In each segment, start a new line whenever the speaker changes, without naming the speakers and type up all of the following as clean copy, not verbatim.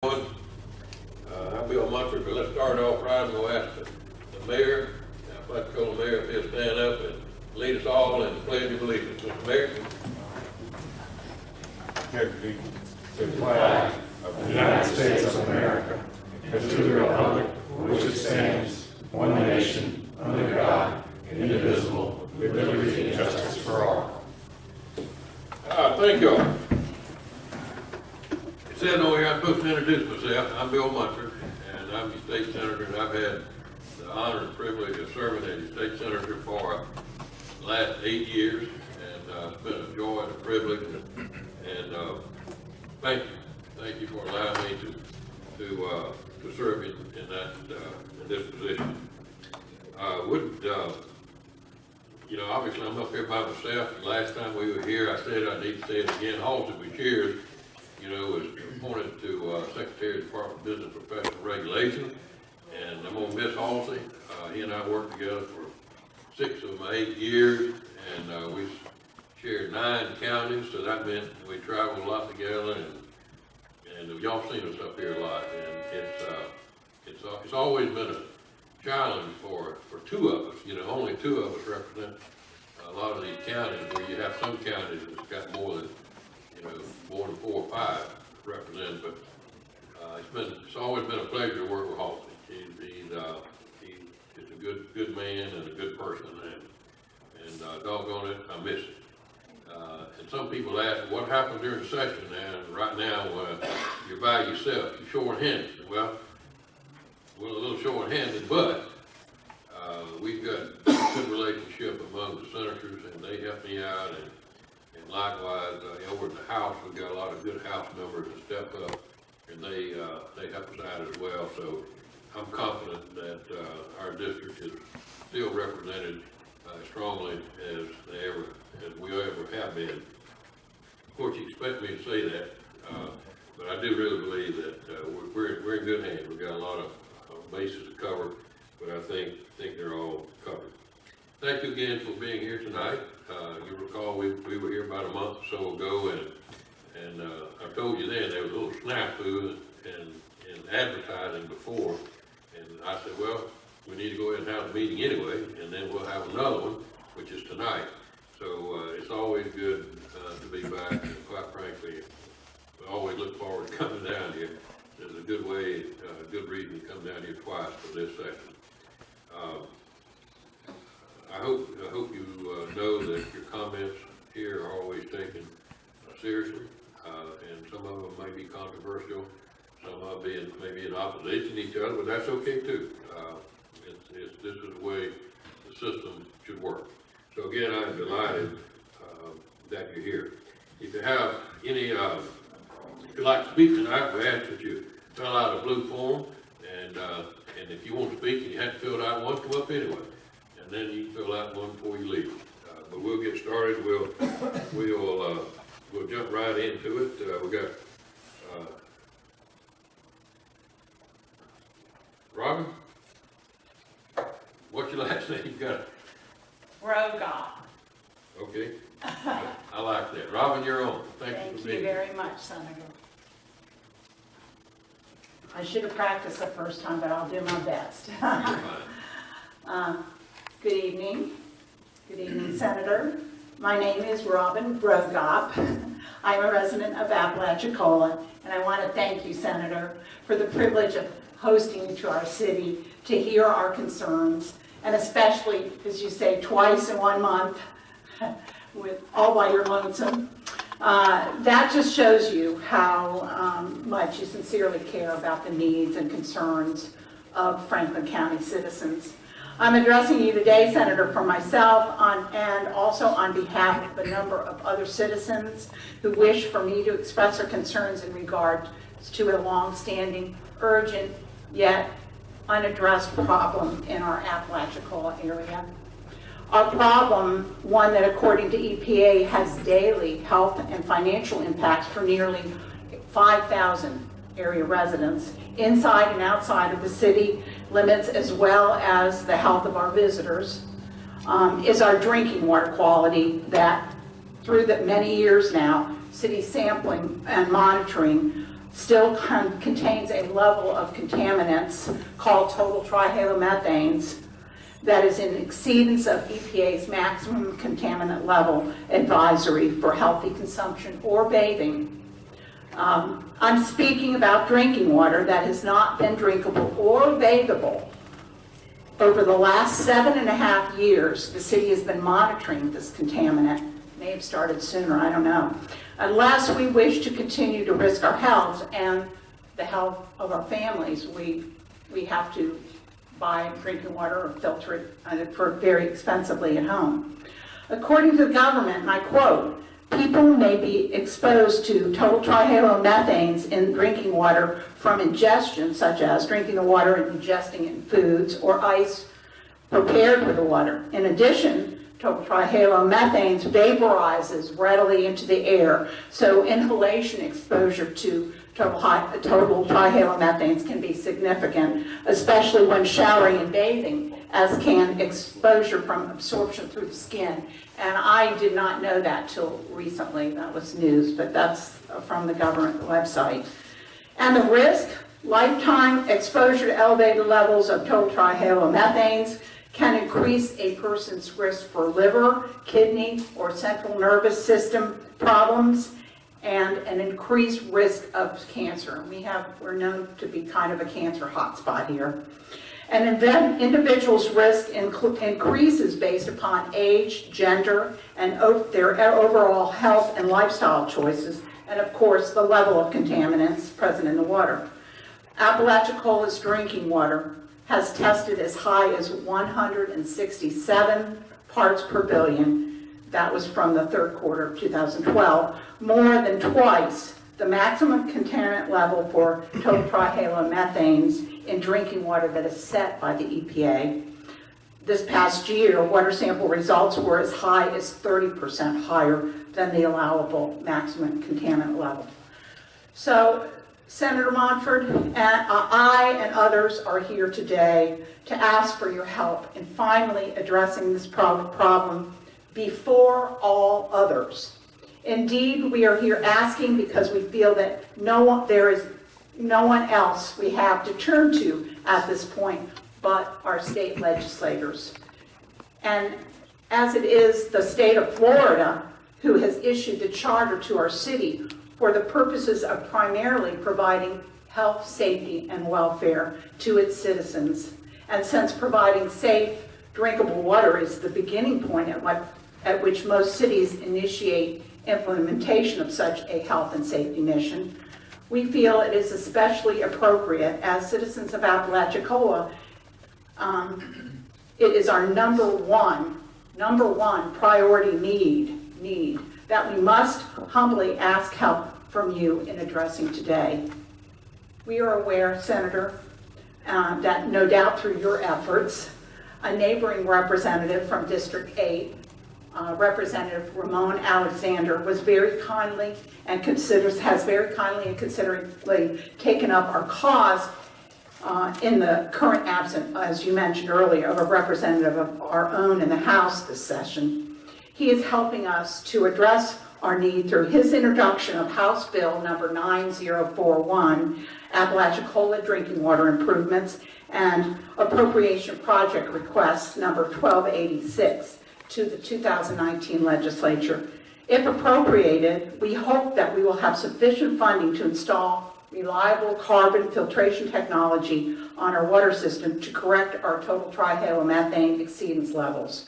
I'm Bill Munford, but let's start off right and we'll ask the mayor, Apalachicola mayor, if he'll stand up and lead us all in the pledge of allegiance. Mr. Mayor.
Integrity to the flag of the United States of America and to the republic for which it stands, one nation, under God, indivisible, with liberty and justice for all.
Thank you all. It said over here I'm supposed to introduce myself. I'm Bill Munford, and I'm the state senator, and I've had the honor and privilege of serving as the state senator for the last 8 years, and it's been a joy and a privilege, and thank you. Thank you for allowing me to serve in this position. Obviously I'm up here by myself. The last time we were here, I said I need to say it again. Halsey Cheers, was appointed to Secretary of the Department of Business and Professional Regulation, and I'm gonna miss Halsey. He and I worked together for 6 of my 8 years, and we shared 9 counties, so that meant we traveled a lot together, and y'all seen us up here a lot, and it's always been a challenge for 2 of us. Only 2 of us represent a lot of these counties, where you have some counties that's got more than 4 or 5 represent, but it's always been a pleasure to work with Halsey. He's a good man and a good person, and doggone it, I miss him. And some people ask, what happened during the session? And right now, you're by yourself, you're short-handed. Well, we're a little short-handed, but we've got a good relationship among the senators, and they help me out, and likewise, over in the House, we've got a lot of good House members that step up, and they help us out as well. So I'm confident that our district is still represented strongly as we ever have been. Of course, you expect me to say that, but I do really believe that we're in good hands. We've got a lot of bases to cover, but I think they're all covered. Thank you again for being here tonight. You recall we were here about a month or so ago, and I told you then there was a little snafu in advertising before, and I said, well, we need to go ahead and have a meeting anyway, and then we'll have another one, which is tonight. So it's always good to be back, and quite frankly, we always look forward to coming down here. There's a good way, a good reason to come down here twice for this session. I hope you know that your comments here are always taken seriously, and some of them may be controversial, some of them may be in opposition to each other, but that's okay too. This is the way the system should work. So again, I'm delighted that you're here. If you have any, if you'd like to speak tonight, we ask that you fill out a blue form, and if you want to speak and you haven't filled out one, come up anyway. And then you can fill out one before you leave. But we'll get started. We'll jump right into it. We got Robin. What's your last name? You got it.
Rogoff.
Okay. I like that. Robin, you're on. Thank you for being here.
Very much, Senator. I should have practiced the first time, but I'll do my best. Good evening. Good evening, Senator. My name is Robin Rogoff. I'm a resident of Apalachicola, and I want to thank you, Senator, for the privilege of hosting you to our city to hear our concerns, and especially, as you say, twice in 1 month, all by your lonesome. That just shows you how much you sincerely care about the needs and concerns of Franklin County citizens. I'm addressing you today, Senator, for myself and also on behalf of a number of other citizens who wish for me to express their concerns in regard to a long-standing, urgent, yet unaddressed problem in our Apalachicola area. Our problem, one that according to EPA has daily health and financial impacts for nearly 5,000 area residents inside and outside of the city limits, as well as the health of our visitors, is our drinking water quality that through the many years now, city sampling and monitoring still contains a level of contaminants called total trihalomethanes that is in exceedance of EPA's maximum contaminant level advisory for healthy consumption or bathing. I'm speaking about drinking water that has not been drinkable or bathable. Over the last 7.5 years, the city has been monitoring this contaminant. May have started sooner, I don't know. Unless we wish to continue to risk our health and the health of our families, we have to buy drinking water or filter it for very expensively at home. According to the government, and I quote, people may be exposed to total trihalomethanes in drinking water from ingestion, such as drinking the water and ingesting it in foods or ice prepared with the water. In addition, total trihalomethanes vaporizes readily into the air, so inhalation exposure to total trihalomethanes can be significant, especially when showering and bathing, as can exposure from absorption through the skin. And I did not know that till recently. That was news, but that's from the government website. And the risk, lifetime exposure to elevated levels of total trihalomethanes can increase a person's risk for liver, kidney, or central nervous system problems, and an increased risk of cancer. We're known to be kind of a cancer hotspot here. And individuals' risk increases based upon age, gender, and their overall health and lifestyle choices, and of course, the level of contaminants present in the water. Apalachicola's drinking water has tested as high as 167 parts per billion. That was from the third quarter of 2012, more than twice the maximum contaminant level for total trihalomethanes in drinking water that is set by the EPA. This past year, water sample results were as high as 30% higher than the allowable maximum contaminant level. So, Senator Montford, and I and others are here today to ask for your help in finally addressing this problem before all others. Indeed, we are here asking because we feel that there is no one else we have to turn to at this point but our state legislators. And as it is the state of Florida who has issued the charter to our city for the purposes of primarily providing health, safety, and welfare to its citizens. And since providing safe, drinkable water is the beginning point at which most cities initiate implementation of such a health and safety mission, we feel it is especially appropriate as citizens of Apalachicola. It is our number one priority need that we must humbly ask help from you in addressing today. We are aware, Senator, that no doubt through your efforts, a neighboring representative from District 8, Representative Ramon Alexander, was very kindly and has very kindly and considerately taken up our cause in the current absence, as you mentioned earlier, of a representative of our own in the House this session. He is helping us to address our need through his introduction of House Bill number 9041, Apalachicola Drinking Water Improvements, and Appropriation Project Request number 1286 to the 2019 legislature. If appropriated, we hope that we will have sufficient funding to install reliable carbon filtration technology on our water system to correct our total trihalomethane exceedance levels.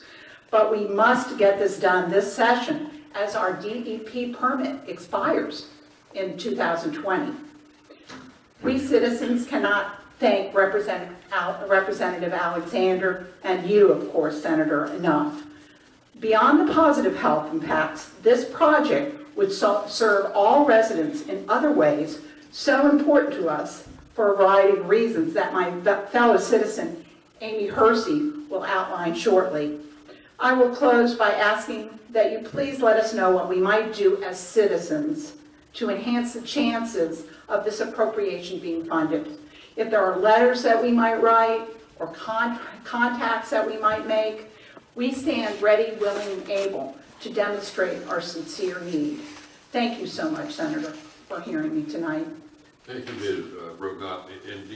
But we must get this done this session as our DEP permit expires in 2020. We citizens cannot thank Representative Alexander and you, of course, Senator, enough. Beyond the positive health impacts, this project would serve all residents in other ways so important to us for a variety of reasons that my fellow citizen, Amy Hersey, will outline shortly. I will close by asking that you please let us know what we might do as citizens to enhance the chances of this appropriation being funded. If there are letters that we might write or contacts that we might make, we stand ready, willing, and able to demonstrate our sincere need. Thank you so much, Senator, for hearing me tonight.
Thank you, Ms. Brogop. And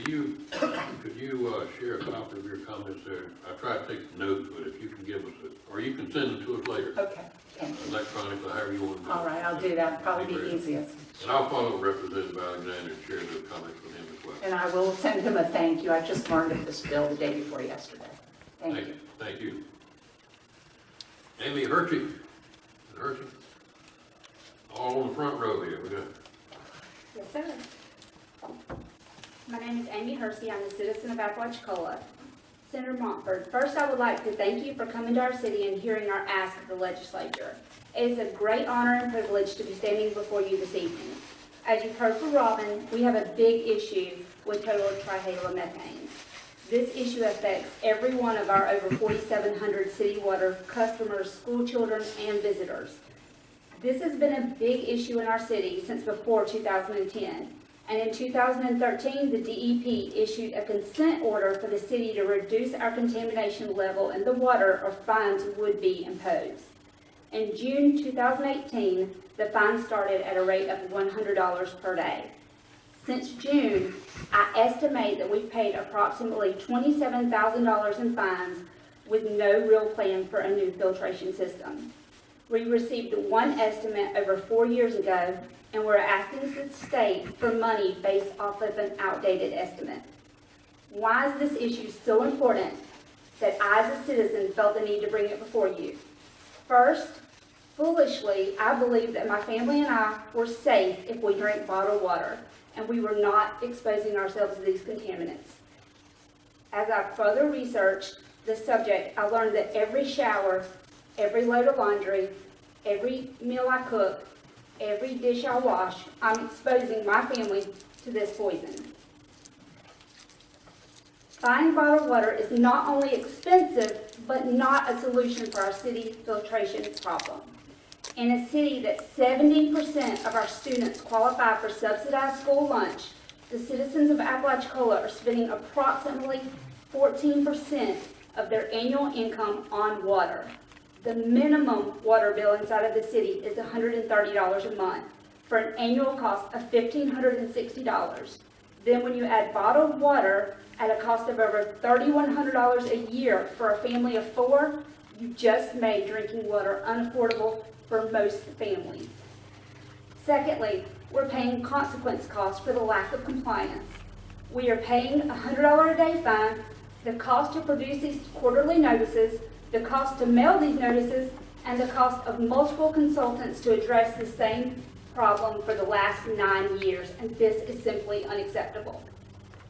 could you share a copy of your comments there? I tried to take notes, but if you can give us or you can send them to us later.
Okay, thank you.
Electronically, however you want to do it.
All right, I'll do that, probably be easiest.
And I'll follow Representative Alexander and share those comments with him as well.
And I will send him a thank you. I just learned of this bill the day before yesterday. Thank you.
Thank you. Amy Hershey. Hershey. All on the front row here. We got.
Yes, sir. My name is Amy Hersey. I'm a citizen of Apalachicola. Senator Montford, first I would like to thank you for coming to our city and hearing our ask of the legislature. It is a great honor and privilege to be standing before you this evening. As you've heard from Robin, we have a big issue with total trihalomethanes. This issue affects every one of our over 4,700 city water customers, school children, and visitors. This has been a big issue in our city since before 2010. And in 2013, the DEP issued a consent order for the city to reduce our contamination level in the water or fines would be imposed. In June 2018, the fine started at a rate of $100 per day. Since June, I estimate that we've paid approximately $27,000 in fines with no real plan for a new filtration system. We received one estimate over 4 years ago, and we're asking the state for money based off of an outdated estimate. Why is this issue so important that I, as a citizen, felt the need to bring it before you? First, foolishly, I believe that my family and I were safe if we drank bottled water, and we were not exposing ourselves to these contaminants. As I further researched the subject, I learned that every shower, every load of laundry, every meal I cook, every dish I wash, I'm exposing my family to this poison. Buying bottled water is not only expensive, but not a solution for our city filtration problem. In a city that 70% of our students qualify for subsidized school lunch, the citizens of Apalachicola are spending approximately 14% of their annual income on water. The minimum water bill inside of the city is $130 a month for an annual cost of $1,560. Then when you add bottled water at a cost of over $3,100 a year for a family of 4, you just made drinking water unaffordable for most families. Secondly, we're paying consequence costs for the lack of compliance. We are paying a $100 a day fine, the cost to produce these quarterly notices, the cost to mail these notices, and the cost of multiple consultants to address the same problem for the last 9 years, and this is simply unacceptable.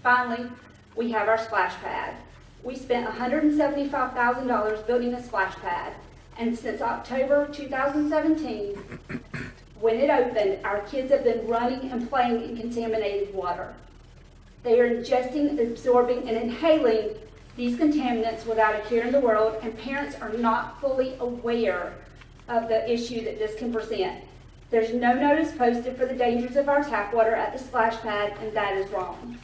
Finally, we have our splash pad. We spent $175,000 building a splash pad, and since October 2017, when it opened, our kids have been running and playing in contaminated water. They are ingesting, absorbing, and inhaling these contaminants without a care in the world, and parents are not fully aware of the issue that this can present. There's no notice posted for the dangers of our tap water at the splash pad, and that is wrong.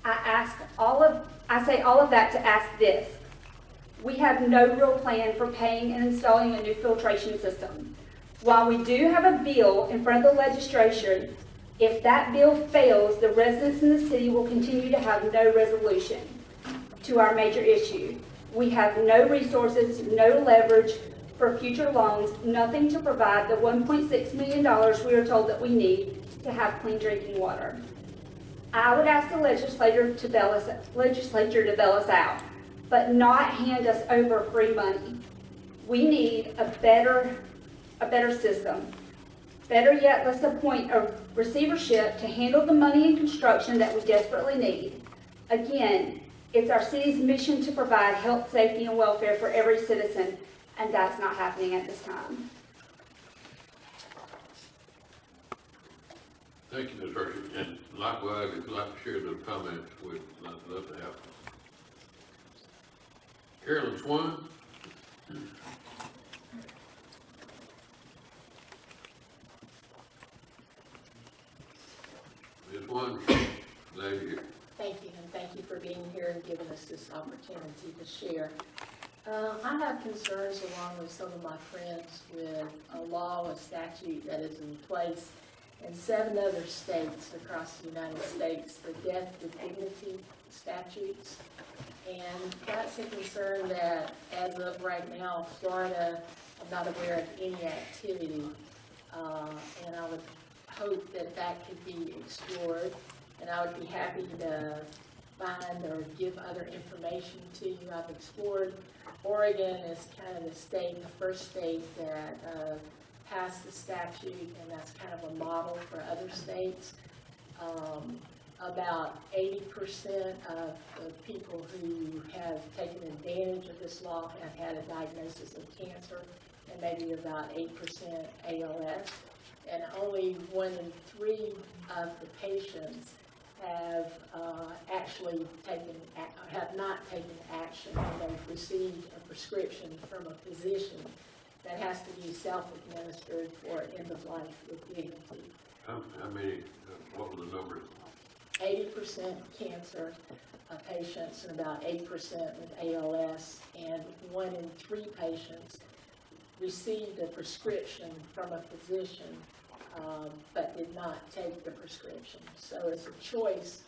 I say all of that to ask this. We have no real plan for paying and installing a new filtration system. While we do have a bill in front of the legislation, if that bill fails, the residents in the city will continue to have no resolution to our major issue. We have no resources, no leverage for future loans, nothing to provide the $1.6 million we are told that we need to have clean drinking water. I would ask the legislature to bail us out, but not hand us over free money. We need a better system. Better yet, let's appoint a receivership to handle the money and construction that we desperately need. Again, it's our city's mission to provide health, safety, and welfare for every citizen, and that's not happening at this time.
Thank you, Ms. Hershey. And likewise, if you'd like to share those comments, we'd love to have them. Carolyn Swan. Ms. Swan, glad you're here.
Thank you, and thank you for being here and giving us this opportunity to share. I have concerns along with some of my friends with a law, a statute that is in place, and 7 other states across the United States, the death with dignity statutes. And that's a concern that, as of right now, Florida, I'm not aware of any activity, and I would hope that that could be explored, and I would be happy to find or give other information to you. I've explored Oregon as kind of the state, the first state that passed the statute, and that's kind of a model for other states. About 80% of the people who have taken advantage of this law have had a diagnosis of cancer, and maybe about 8% ALS. And only 1 in 3 of the patients have have not taken action, and they've received a prescription from a physician that has to be self-administered for end of life with dignity.
How many, what were the numbers?
80% cancer patients and about 8% with ALS, and 1 in 3 patients received a prescription from a physician but did not take the prescription. So it's a choice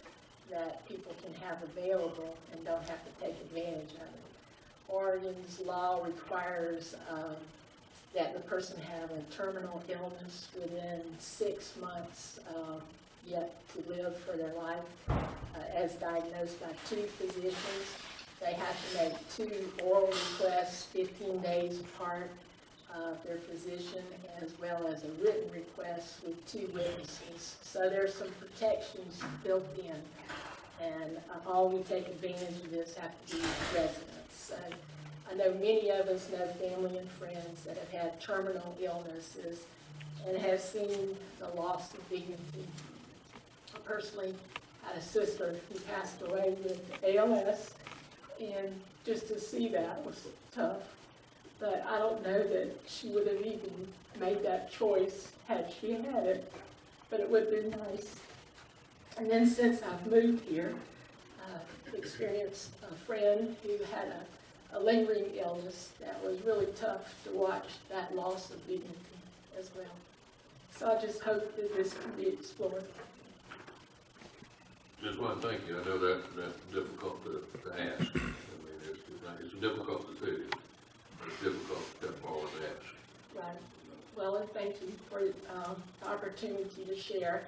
that people can have available and don't have to take advantage of it. Oregon's law requires that the person have a terminal illness within 6 months yet to live for their life, as diagnosed by 2 physicians. They have to make 2 oral requests 15 days apart of their physician, as well as a written request with 2 witnesses. So there's some protections built in, and all we take advantage of this have to be residents. So I know many of us know family and friends that have had terminal illnesses and have seen the loss of dignity. I personally had a sister who passed away with ALS, and just to see that was tough. But I don't know that she would have even made that choice had she had it, but it would have been nice. And then since I've moved here, I've experienced a friend who had a lingering illness that was really tough to watch that loss of dignity as well. So I just hope that this can be explored.
Just want to thank you. I know that's difficult to ask. I mean, it's a difficult decision, but it's difficult to step forward and ask.
Right. Well, and thank you for the opportunity to share,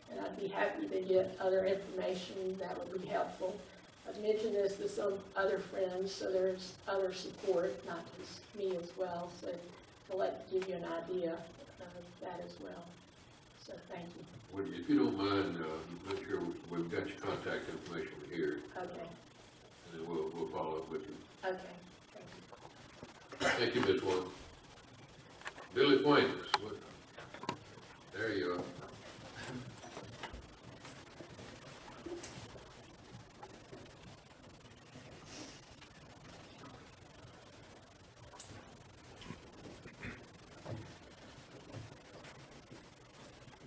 and I'd be happy to get other information that would be helpful. I've mentioned this to some other friends, so there's other support, not just me as well, so to give you an idea of that as well. So thank you.
Well, if you don't mind, make sure we've got your contact information here.
Okay.
And then we'll follow up with you.
Okay. Thank you.
Thank you, Ms. One. Billy Fuentes. There you are.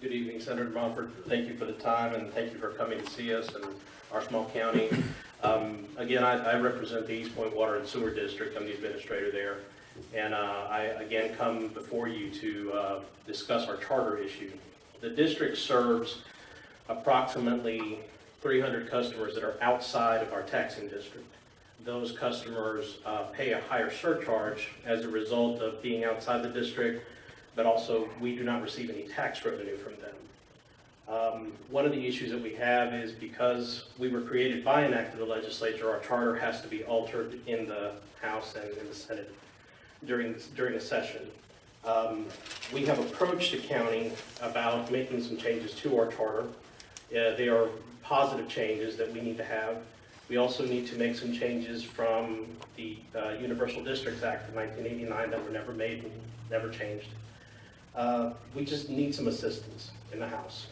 Good evening, Senator Mumford. Thank you for the time, and thank you for coming to see us in our small county. Again, I represent the East Point Water and Sewer District. I'm the administrator there. And I again come before you to discuss our charter issue. The district serves approximately 300 customers that are outside of our taxing district. Those customers pay a higher surcharge as a result of being outside the district, but also we do not receive any tax revenue from them. One of the issues that we have is because we were created by an act of the legislature, our charter has to be altered in the House and in the Senate during the session. We have approached the county about making some changes to our charter. They are positive changes that we need to have. We also need to make some changes from the Universal Districts Act of 1989 that were never made and never changed. We just need some assistance in the House.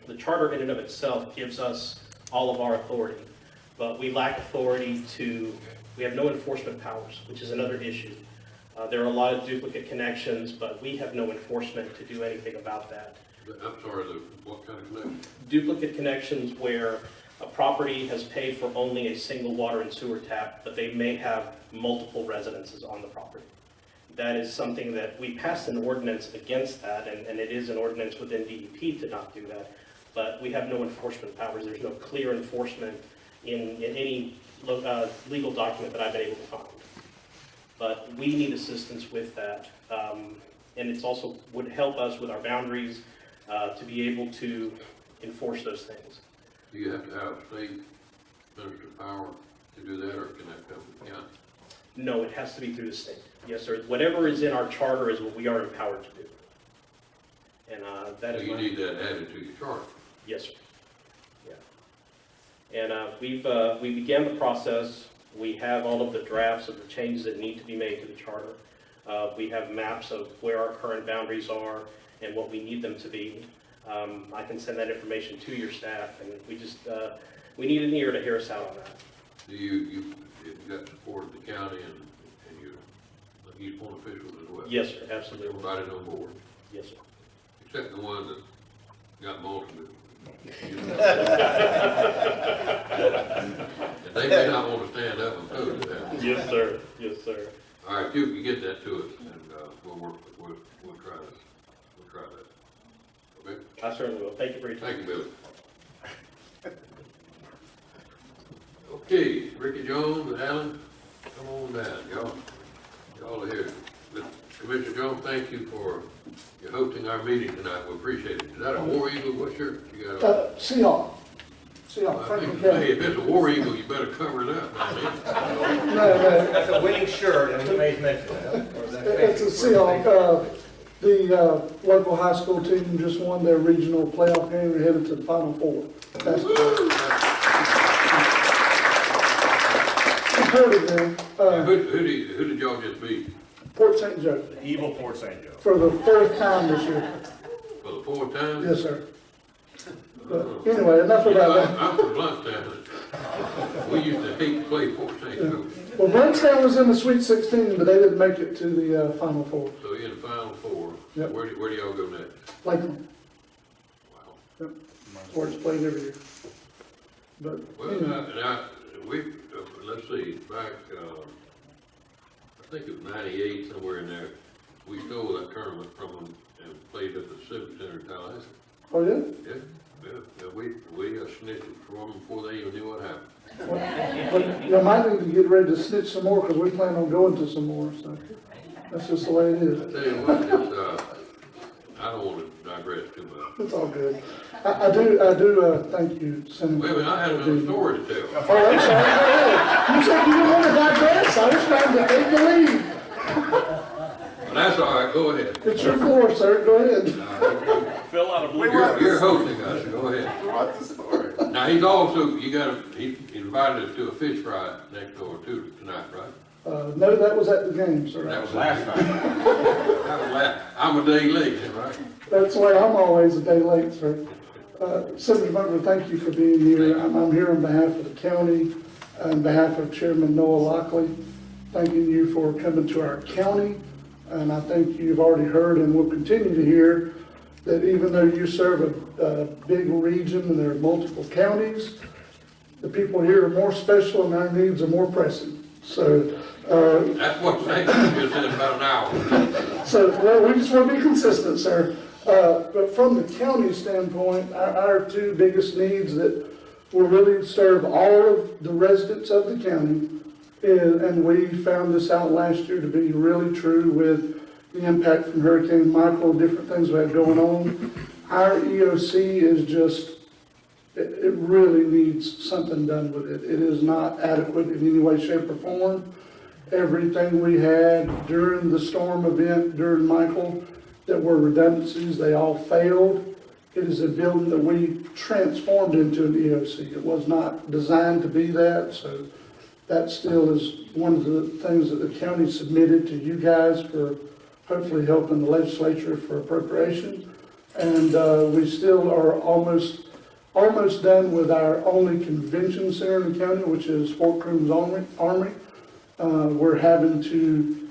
The charter in and of itself gives us all of our authority, but we lack authority we have no enforcement powers, which is another issue. There are a lot of duplicate connections, but we have no enforcement to do anything about that.
I'm sorry, what kind of connection?
Duplicate connections where a property has paid for only a single water and sewer tap, but they may have multiple residences on the property. that is something that we passed an ordinance against that, and it is an ordinance within DEP to not do that, but we have no enforcement powers. There's no clear enforcement in any legal document that I've been able to find. But we need assistance with that, and it's also would help us with our boundaries to be able to enforce those things.
Do you have to have state minister power to do that, or can that come from the county?
No, it has to be through the state. Yes, sir. Whatever is in our charter is what we are empowered to do. And that
So
is
you
my-
need that added to your charter.
Yes, sir. Yeah. And we began the process. We have all of the drafts of the changes that need to be made to the charter. We have maps of where our current boundaries are and what we need them to be. I can send that information to your staff, and we just we need an ear to hear us out on that.
Do you've got support of the county and you appoint officials as well?
Yes, sir. Absolutely.
Everybody on board,
Yes, sir.
except the one that got multiple. And they may not want to stand up and oppose that.
Yes, sir. Yes, sir.
All right, you can get that to us, and we'll try this. We'll try that. Okay?
I certainly will. Thank you for your time.
Thank you, Billy. Okay, Ricky Jones and Alan, come on down, y'all are here. Commissioner Jones, thank you for your hosting our meeting tonight. We appreciate it. Is that a War Eagle? What shirt you got on?
Seahawk,
I
Franklin
think,
County.
hey, if it's a War Eagle, you better cover it up. I mean.
No,
That's a winning shirt, and he made mention of that. Or is that
it's a Seahawk. The local high school team just won their regional playoff game. We're headed to the Final Four. That's supported them.
Who did y'all just beat?
Port St. Joe
The evil Fort St. Joe.
for the fourth time this year.
For the fourth time?
Yes, sir. But anyway, enough about that.
I'm from Bluntstown. We used to hate to play Fort St. Louis.
Well, Bluntstown was in the Sweet 16, but they didn't make it to the Final Four.
So you're in the Final Four.
Yep.
Where do y'all go next?
Lakeland,
Wow.
that's where it's played every year. But
Well,
anyway,
let's see, back, I think it was 98, somewhere in there, we stole that tournament from them and played at the Civic Center in Tallahassee.
oh yeah?
Yeah, we snitched it from them before they even knew what happened.
But you might need to get ready to snitch some more because we plan on going to some more, so that's just the way it
I
is.
tell you what, it's, I don't want to digress too much.
It's all good. I do, thank you, Senator.
Wait a minute, I had another story to tell.
Oh, I'm sorry, go ahead. You said you didn't want to digress, I was trying to take the lead.
But that's all right, go ahead.
It's your floor, sir, go ahead.
Fill out a blue.
You're hosting us, go ahead. Now, he's also, he invited us to a fish fry next door too tonight, right?
No, that was at the game, sir.
That was
Last night.
That was last, I'm a day late, right?
That's why I'm always a day late, sir. Senator Butler, thank you for being here. I'm here on behalf of the county, on behalf of Chairman Noah Lockley, thanking you for coming to our county. And I think you've already heard and will continue to hear that even though you serve a big region and there are multiple counties, the people here are more special and our needs are more pressing. So,
That's what St. just said about an hour.
well, we just want to be consistent, sir. But from the county standpoint, our two biggest needs that will really serve all of the residents of the county, and we found this out last year to be really true with the impact from Hurricane Michael, different things we have going on. Our EOC is just, it really needs something done with it. It is not adequate in any way, shape, or form. Everything we had during the storm event, during Michael, that were redundancies, they all failed. It is a building that we transformed into an EOC. It was not designed to be that, so that still is one of the things that the county submitted to you guys for hopefully helping the legislature for appropriation. And we still are almost done with our only convention center in the county, which is Fort Crooms Armory.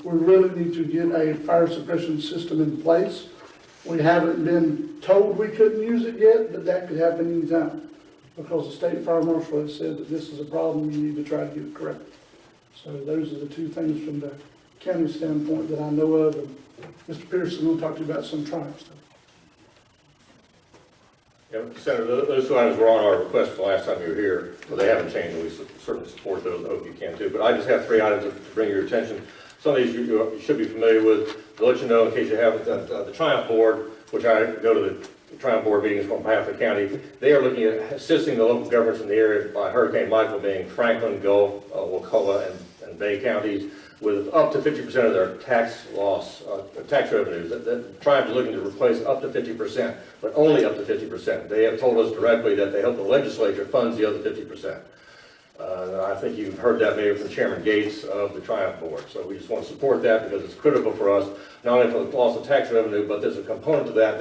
We really need to get a fire suppression system in place. We haven't been told we couldn't use it yet, but that could happen anytime, because the state fire marshal has said that this is a problem, you need to try to get it corrected. So those are the two things from the county standpoint that I know of. And Mr. Pearson will talk to you about some Triumph stuff.
Yeah, Senator, those two items were on our request the last time you were here, so they haven't changed, and we certainly support those. I hope you can too. But I just have 3 items to bring your attention. Some of these you should be familiar with. To let you know, in case you haven't, the Triumph Board, which I go to the Triumph Board meetings on behalf of the county, they are looking at assisting the local governments in the area by Hurricane Michael being Franklin, Gulf, Wakulla, and Bay counties, with up to 50% of their tax loss, tax revenues. That Triumph is looking to replace up to 50%, but only up to 50%. They have told us directly that they hope the legislature funds the other 50%. I think you've heard that maybe from Chairman Gates of the Triumph Board. So we just want to support that because it's critical for us, not only for the loss of tax revenue, but there's a component to that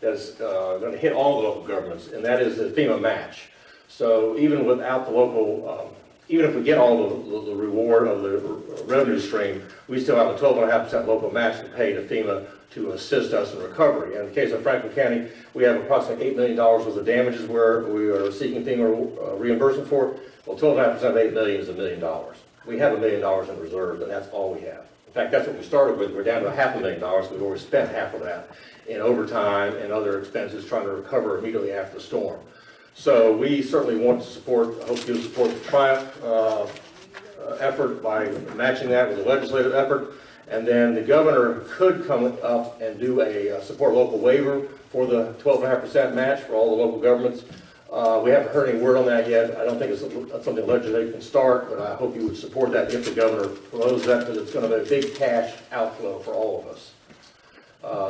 that's going to hit all the local governments, and that is the FEMA match. So even without the local, even if we get all the reward of the revenue stream, we still have a 12.5% local match to pay to FEMA to assist us in recovery. And in the case of Franklin County, we have approximately $8 million worth of damages where we are seeking FEMA reimbursement for. Well, 12.5% of $8 million is $1 million. We have $1 million in reserve, and that's all we have. In fact, that's what we started with. We're down to $500,000. We've already spent half of that in overtime and other expenses trying to recover immediately after the storm. So we certainly want to support, I hope you'll support the Triumph effort by matching that with a legislative effort. And then the governor could come up and do a support local waiver for the 12.5% match for all the local governments. We haven't heard any word on that yet. I don't think it's something the legislature can start, but I hope you would support that if the governor promotes that, because it's going to be a big cash outflow for all of us.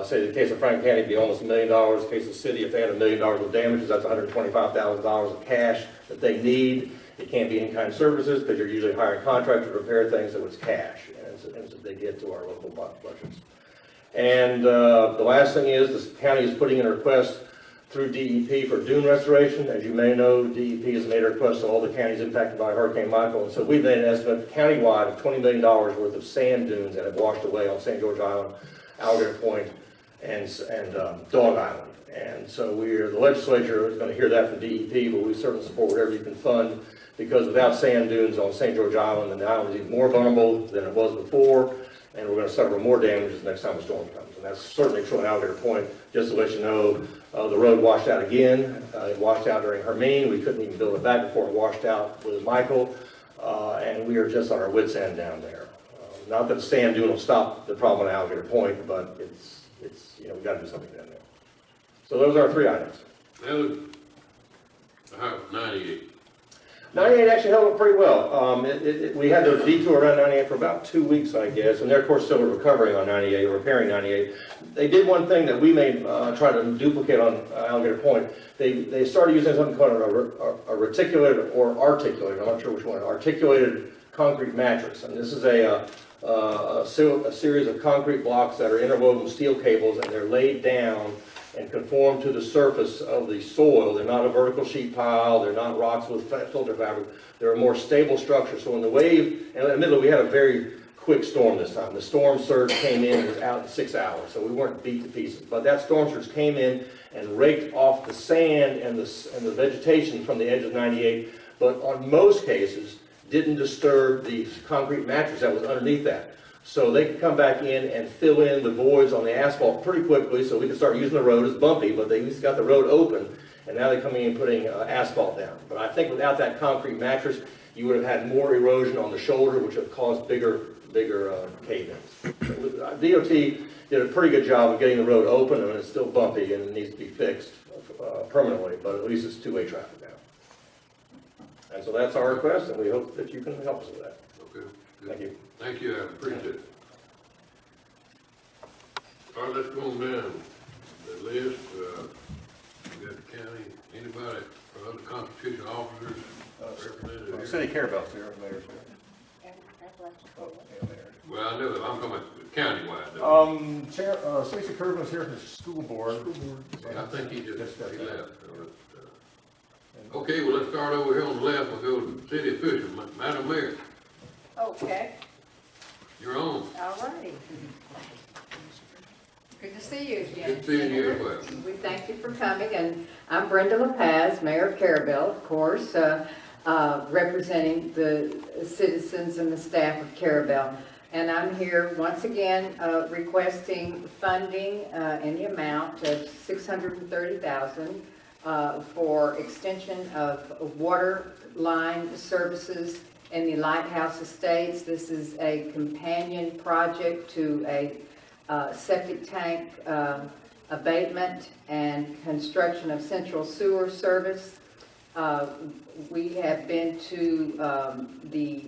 Say in the case of Franklin County, it'd be almost $1 million. In the case of the city, if they had $1 million of damages, that's $125,000 of cash that they need. It can't be in-kind services because you're usually hiring contractors to repair things, so it's cash, and it's a big hit to our local budgets. And the last thing is the county is putting in a request through DEP for dune restoration. As you may know, DEP has made a request to all the counties impacted by Hurricane Michael, and so we've made an estimate countywide of $20 million worth of sand dunes that have washed away on St. George Island, Alligator Point, and Dog Island. And so the legislature is going to hear that from DEP, but we certainly support whatever you can fund, because without sand dunes on St. George Island, then the island is even more vulnerable than it was before, and we're going to suffer more damages next time a storm comes. And that's certainly true in Alligator Point. Just to let you know, the road washed out again. It washed out during Hermine. We couldn't even build it back before it washed out with Michael, and we are just on our wits' end down there. Not that the sand dune will stop the problem at Alligator Point, but it's we've got to do something down there. So those are our 3 items.
How 98?
98 actually held up pretty well. We had the detour around 98 for about 2 weeks, I guess, and they're of course still recovering on 98, repairing 98. They did one thing that we may try to duplicate on Alligator Point. They started using something called a reticulated or articulated, I'm not sure which one, articulated concrete mattress. And this is a series of concrete blocks that are interwoven steel cables, and they're laid down and conform to the surface of the soil. They're not a vertical sheet pile, they're not rocks with filter fabric, they're a more stable structure. So when the wave, and admittedly we had a very quick storm this time. The storm surge came in and was out in 6 hours, so we weren't beat to pieces. But that storm surge came in and raked off the sand and the vegetation from the edge of 98, but on most cases didn't disturb the concrete mattress that was underneath that. So they could come back in and fill in the voids on the asphalt pretty quickly, so we could start using the road. It's bumpy, but they at least got the road open, and now they're coming in and putting asphalt down. But I think without that concrete mattress, you would have had more erosion on the shoulder, which would have caused bigger cave-ins. DOT did a pretty good job of getting the road open, and it's still bumpy and it needs to be fixed permanently, but at least it's two-way traffic now. And so that's our request, and we hope that you can help us with that.
Okay. Good.
Thank you.
Thank you, I appreciate it. All right, let's go on down the list. We got the county, anybody, or other constitutional officers, representatives here?
City Carabel's here, Mayor's here.
Well, I know that, I'm talking about countywide though.
Chair, Stacey Kerwin's here from the school board.
Yeah, I think he left. So okay, well, let's start over here on the left. We'll go to city officials. Madam Mayor,
Okay,
you're on.
all righty. Good to see you again.
Good seeing you as well.
We thank you for coming, and I'm Brenda LaPaz, Mayor of Carabel, of course, representing the citizens and the staff of Carabel. And I'm here once again requesting funding in the amount of $630,000 for extension of water line services in the Lighthouse Estates. This is a companion project to a septic tank abatement and construction of central sewer service. We have been to the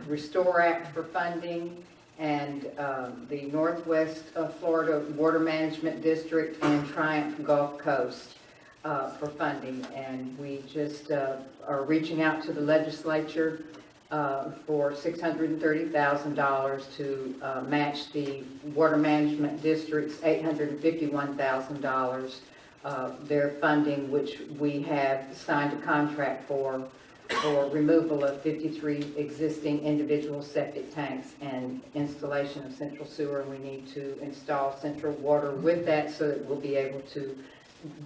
Restore Act for funding and the Northwest Florida Water Management District and Triumph Gulf Coast for funding. And we just are reaching out to the legislature for $630,000 to match the Water Management District's $851,000 their funding, which we have signed a contract for removal of 53 existing individual septic tanks and installation of central sewer. And we need to install central water with that so that we'll be able to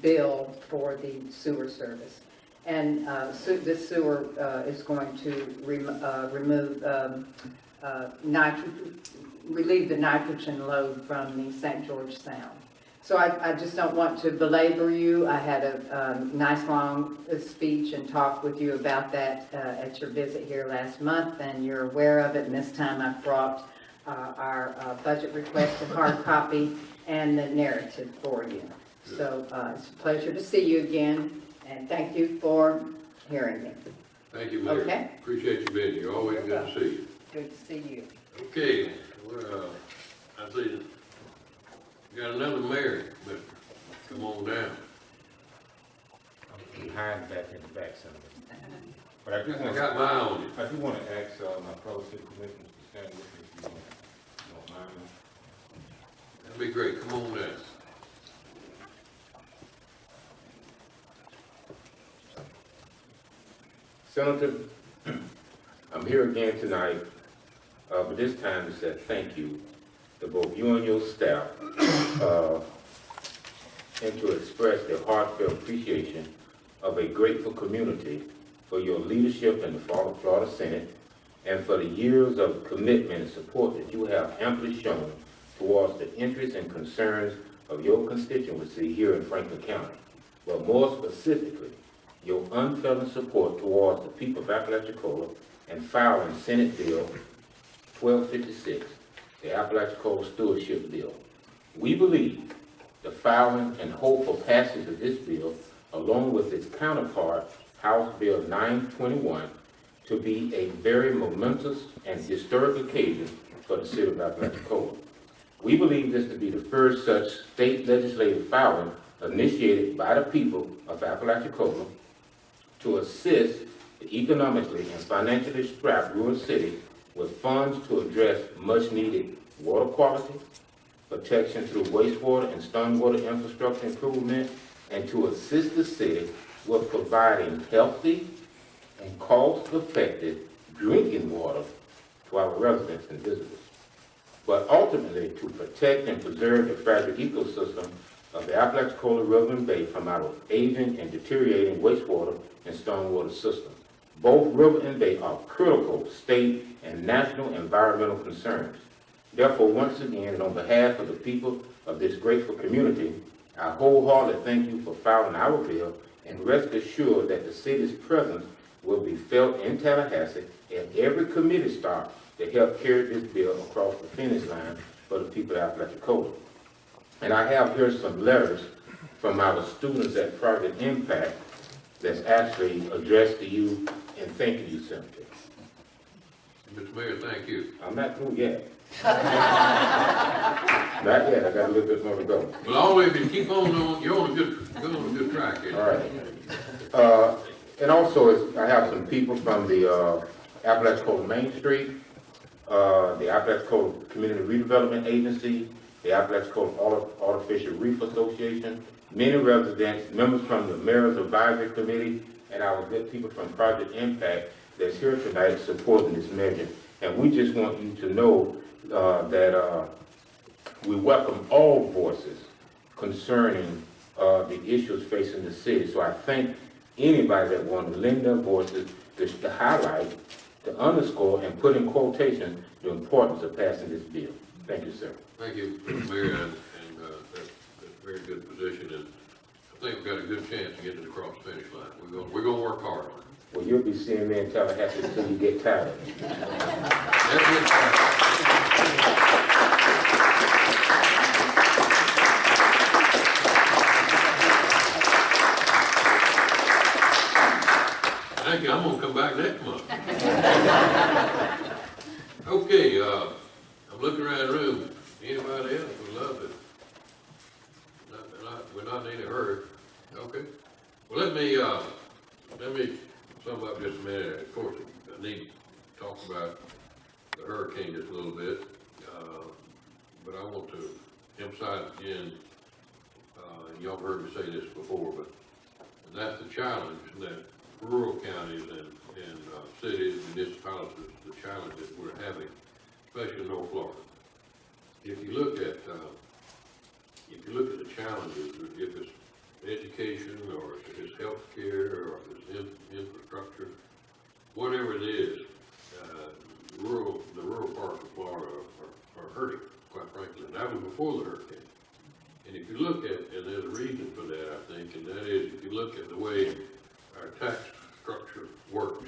bill for the sewer service. And this sewer is going to relieve the nitrogen load from the St. George Sound. So I just don't want to belabor you. I had a nice long speech and talk with you about that at your visit here last month, and you're aware of it. And this time I've brought our budget request in hard copy and the narrative for you. So it's a pleasure to see you again, and thank you for hearing me.
Thank you, Mayor.
Okay.
Appreciate you being here. Always good to see you.
Good to see you.
Okay, well, I see that you got another mayor, but come on down.
I'm hiding back in the back, Senator. But I do
I
want
got my eye on you.
I do want to ask my fellow city commissioners to stand with me if you don't mind.
That'd be great. Come on down.
Senator, I'm here again tonight, but this time to say thank you to both you and your staff, and to express their heartfelt appreciation of a grateful community for your leadership in the Florida Senate and for the years of commitment and support that you have amply shown towards the interests and concerns of your constituency here in Franklin County, but more specifically, your unfailing support towards the people of Apalachicola and filing Senate Bill 1256, the Apalachicola Stewardship Bill. We believe the filing and hope for passage of this bill, along with its counterpart, House Bill 921, to be a very momentous and historic occasion for the city of Apalachicola. We believe this to be the first such state legislative filing initiated by the people of Apalachicola to assist the economically and financially strapped rural city with funds to address much-needed water quality, protection through wastewater and stormwater infrastructure improvement, and to assist the city with providing healthy and cost-effective drinking water to our residents and visitors, but ultimately to protect and preserve the fragile ecosystem of the Apalachicola River and Bay from our aging and deteriorating wastewater and stormwater systems. Both river and bay are critical state and national environmental concerns. Therefore, once again, and on behalf of the people of this grateful community, I wholeheartedly thank you for filing our bill, and rest assured that the city's presence will be felt in Tallahassee at every committee stop to help carry this bill across the finish line for the people of Apalachicola. And I have here some letters from our students at Project Impact that's actually addressed to you, and thank you, Senator.
Mr. Mayor, thank you.
I'm not through yet. Not yet, I got a little bit more to go.
Well, always, if you keep on, you're on a good track here.
All right. And also, I have some people from the Apalachicola Main Street, the Apalachicola Community Redevelopment Agency, the Apalachicola Artificial Reef Association, many residents, members from the Mayor's Advisory Committee, and our good people from Project Impact that's here tonight supporting this measure. And we just want you to know that we welcome all voices concerning the issues facing the city. So I thank anybody that want to lend their voices to to underscore and put in quotation the importance of passing this bill. Thank you, sir.
Thank you, Mayor, and that's a very good position, and I think we've got a good chance to get to the cross finish line. We're gonna work hard on it.
Well, you'll be seeing me in Tallahassee until you get tired of it.
That's it. Thank you, I'm gonna come back next month. Okay, I'm looking around the room, anybody else would love it? We're not in any hurry. Okay, well, let me sum up just a minute. Of course, I need to talk about the hurricane just a little bit, but I want to emphasize again, y'all heard me say this before, but that's the challenge that rural counties and cities, municipalities, the challenge that we're having, especially in North Florida. If you look at the challenges, if it's education or if it's health care or if it's infrastructure, whatever it is, the rural parts of Florida are hurting, quite frankly. And that was before the hurricane. And if you look at, and there's a reason for that, I think, and that is if you look at the way our tax structure works,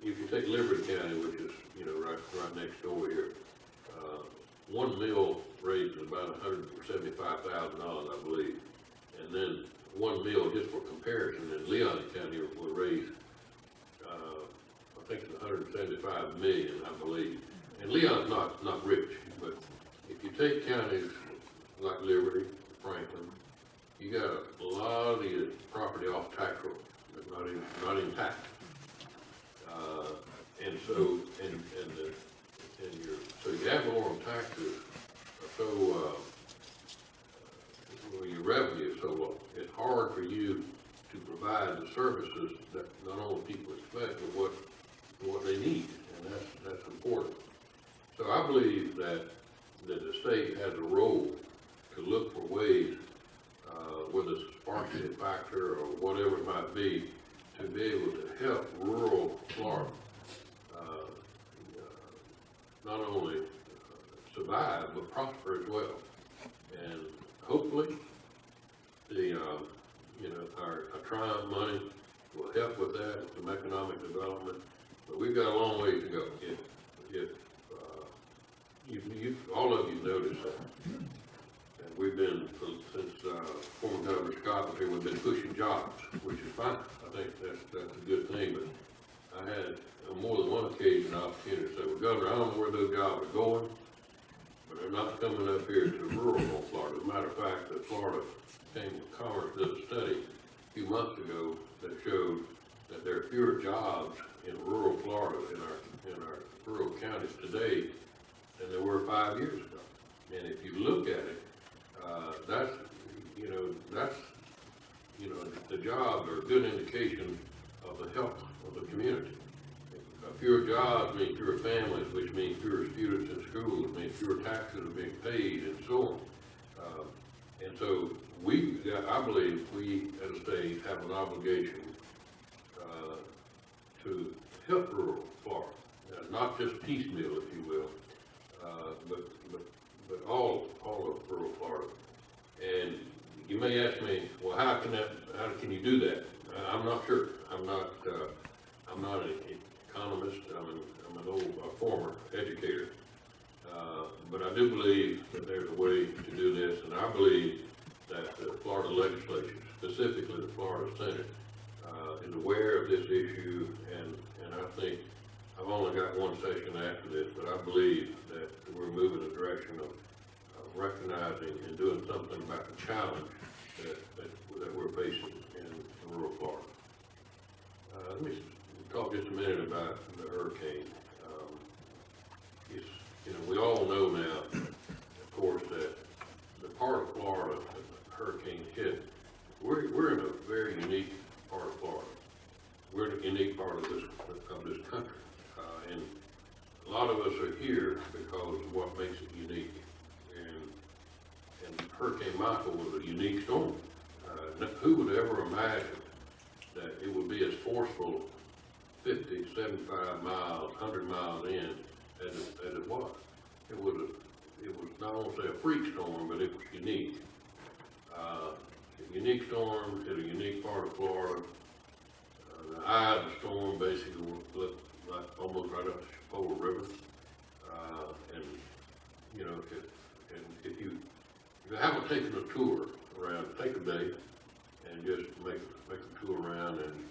if you take Liberty County, which is, right next door here, 1 mill raises about $175,000, I believe. And then 1 mill, just for comparison, in Leon County will raise, I think it's 175 million, I believe. And Leon's not rich, but if you take counties like Liberty, Franklin, you got a lot of the property off tax roll, but not even taxed. So your ad valorem taxes are so, your revenue is so low. It's hard for you to provide the services that not only people expect, but what they need, and that's important. So I believe that the state has a role to look for ways, whether it's a sparsity factor or whatever it might be, to be able to help rural Florida not only survive but prosper as well. And hopefully, our Triumph money will help with that, some economic development. But we've got a long way to go. All of you noticed that. And we've been, since former Governor Scott was here, we've been pushing jobs, which is fine. I think that's a good thing. But I had on more than one occasion an opportunity to say, well, Governor, I don't know where those jobs are going, but they're not coming up here to rural North Florida. As a matter of fact, the Florida Chamber of Commerce did a study a few months ago that showed that there are fewer jobs in rural Florida, in our rural counties today, than there were 5 years ago. And if you look at it, the jobs are a good indication of the health of the community. Fewer jobs mean fewer families, which means fewer students in school, it means fewer taxes are being paid, and so on. And so I believe we as a state have an obligation to help rural Florida, not just piecemeal, if you will, but all of rural Florida. And you may ask me, well, how can you do that? I'm not sure. I'm not an economist. I'm an old former educator, but I do believe that there's a way to do this, and I believe that the Florida legislature, specifically the Florida Senate, is aware of this issue, and I think I've only got one session after this, but I believe that we're moving in the direction of recognizing and doing something about the challenge that we're facing in rural Florida. Let me talk just a minute about the hurricane. We all know now, of course, that the part of Florida that the hurricane hit, we're in a very unique part of Florida. We're in a unique part of this country, and a lot of us are here because of what makes it unique. And Hurricane Michael was a unique storm. Who would ever imagine that it would be as forceful 50, 75 miles, 100 miles in as it was. It was not only say a freak storm, but it was unique. A unique storm hit a unique part of Florida. The eye of the storm basically looked like almost right up the Polar River. And you know, if you haven't taken a tour around, take a day and just make a tour around. And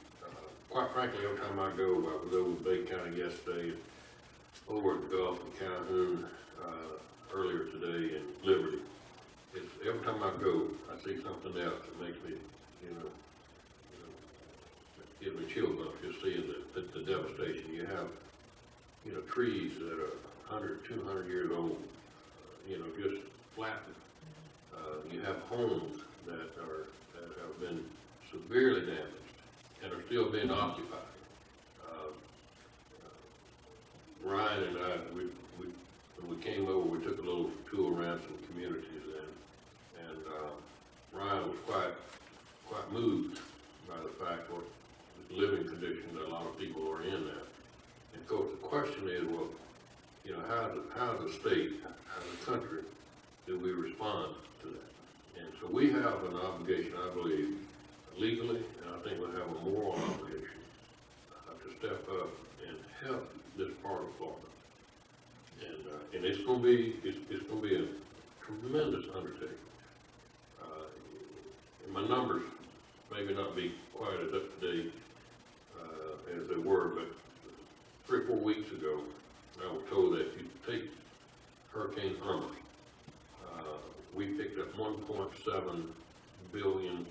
quite frankly, every time I go with Bay County yesterday, over at the Gulf and Calhoun earlier today, and Liberty. Every time I go, I see something else that makes me, gives me chill bumps just seeing the devastation. You have, trees that are 100, 200 years old, just flattened. You have homes that have been severely damaged and are still being occupied. Ryan and I, when we came over, we took a little tour around some communities, and Ryan was quite moved by the fact of the living conditions that a lot of people are in there. And of course, the question is, well, how the state, how the country, do we respond to that? And so we have an obligation, I believe, legally, and I think we have a moral obligation to step up and help this part of Florida. And it's going to be a tremendous undertaking. And my numbers maybe not be quite as up to date as they were, but 3 or 4 weeks ago, I was told that if you take Hurricane Irma, we picked up 1.7 million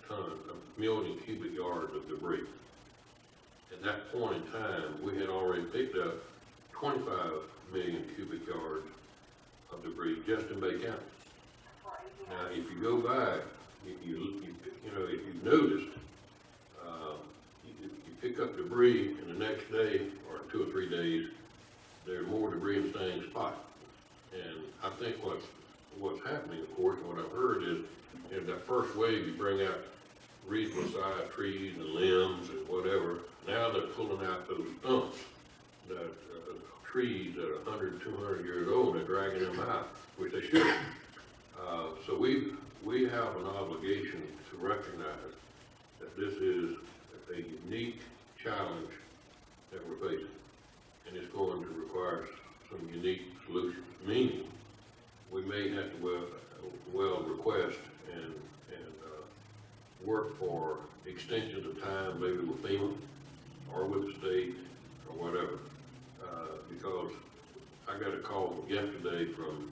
tons, a million cubic yards of debris. At that point in time, we had already picked up 25 million cubic yards of debris just in Bay County. Now, if you go back, if you've noticed, you pick up debris, and the next day or 2 or 3 days, there's more debris in the same spot. And I think what's happening, of course, and what I've heard is, that first wave, you bring out reasonable sized trees and limbs and whatever. Now they're pulling out those stumps, that trees that are 100, 200 years old, they're dragging them out, which they shouldn't. So we have an obligation to recognize that this is a unique challenge that we're facing, and it's going to require some unique solutions, meaning we may have to well request and work for extensions of time, maybe with FEMA or with the state or whatever, because I got a call yesterday from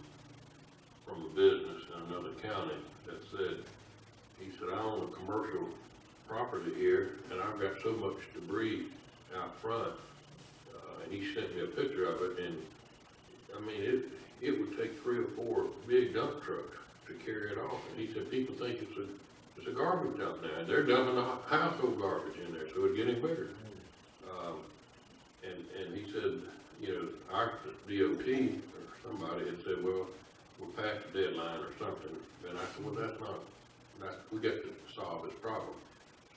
a business in another county that said, he said, I own a commercial property here and I've got so much debris out front, and he sent me a picture of it, and I mean, it would take 3 or 4 big dump trucks to carry it off. And he said, people think it's a garbage dump now, and they're dumping the household garbage in there, so it's getting bigger. And he said, our DOT or somebody had said, well, we're past the deadline or something. And I said, well, we got to solve this problem.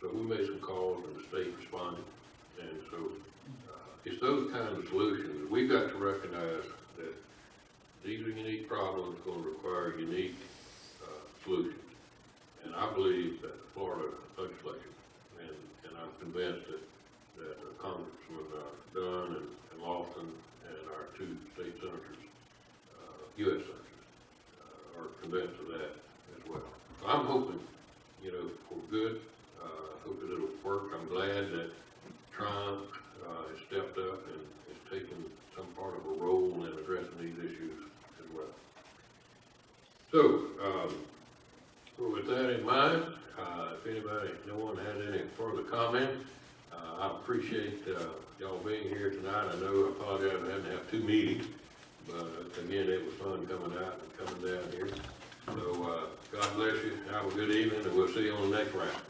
So we made some calls, and the state responded. And so it's those kinds of solutions. We've got to recognize that these are unique problems going to require unique solutions. And I believe that the Florida legislature, and I'm convinced that Congressman Dunn and Lawson and our 2 state senators, U.S. senators, are convinced of that as well. So I'm hoping, for good. Hope that it'll work. I'm glad that Triumph has stepped up and has taken some part of a role in addressing these issues as well. So, with that in mind, if no one has any further comment, I appreciate y'all being here tonight. I know I apologize I had to have 2 meetings, but again, it was fun coming out and coming down here. So, God bless you. Have a good evening, and we'll see you on the next round.